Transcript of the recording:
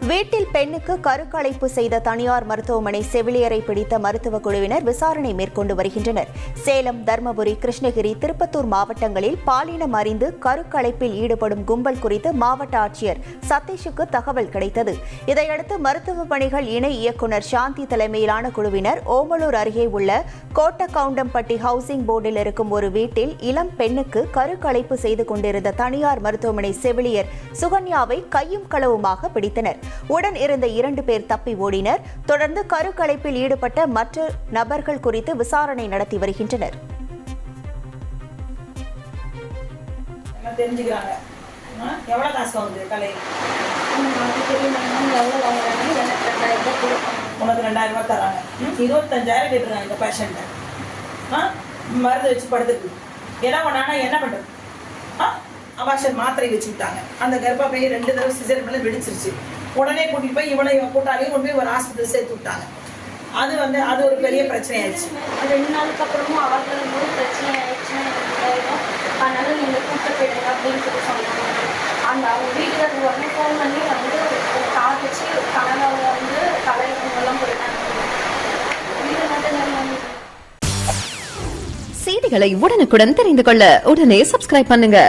வீட்டில் பெண்ணுக்கு கருக்கலைப்பு செய்த தனியார் மருத்துவமனை செவிலியரை பிடித்த மருத்துவ குழுவினர் விசாரணை மேற்கொண்டு வருகின்றனர். சேலம், தர்மபுரி, கிருஷ்ணகிரி, திருப்பத்தூர் மாவட்டங்களில் பாலினம் அறிந்து கருக்கலைப்பில் ஈடுபடும் கும்பல் குறித்து மாவட்ட ஆட்சியர் சதீஷுக்கு தகவல் கிடைத்தது. இதையடுத்து மருத்துவ பணிகள் இணை இயக்குநர் சாந்தி தலைமையிலான குழுவினர் ஓமலூர் அருகே உள்ள கோட்டக்கவுண்டம்பட்டி ஹவுசிங் போர்டில் இருக்கும் ஒரு வீட்டில் இளம் பெண்ணுக்கு கருக்கலைப்பு செய்து கொண்டிருந்த தனியார் மருத்துவமனை செவிலியர் சுகன்யாவை கையும் களவுமாக பிடித்தனர். உடன் இருந்த 2 பேர் தப்பி ஓடினர். தொடர்ந்து கருக்கலைப்பில் ஈடுபட்ட மற்ற நபர்கள் குறித்து விசாரணை நடத்தி வருகின்றனர். மருந்து வச்சு படுத்துருக்கு. என்ன பண்ணானா என்ன பண்றது? அபாஷன் மாத்திரை வச்சு விட்டாங்க. அந்த கர்ப்பப்பை 2 தடவை சிசர் மேலே வெடிச்சிருச்சு. உடனே கூட்டிட்டு போய் இவனை கூட்டாலையும் கொண்டு போய் ஒரு ஆஸ்பத்திரி சேர்த்து விட்டாங்க. அது ஒரு பெரிய பிரச்சனை ஆயிடுச்சு. 2 நாளுக்கு அப்புறமும் அவர்களுக்கு ஒரு பிரச்சனை ஆயிடுச்சு. அதனால நீங்க கூட்ட போயிடுங்க அப்படின்னு சொல்லி சொன்னாங்க. அவங்க வீட்டுக்கு உடனே ஃபோன் பண்ணி கார் வச்சு கனகாவை தலைவங்கெல்லாம் போயிட்டாங்க. வீடு மட்டும் செய்திகளை உடனுக்குடன் தெரிந்து கொள்ள உடனே சப்ஸ்கிரைப் பண்ணுங்க.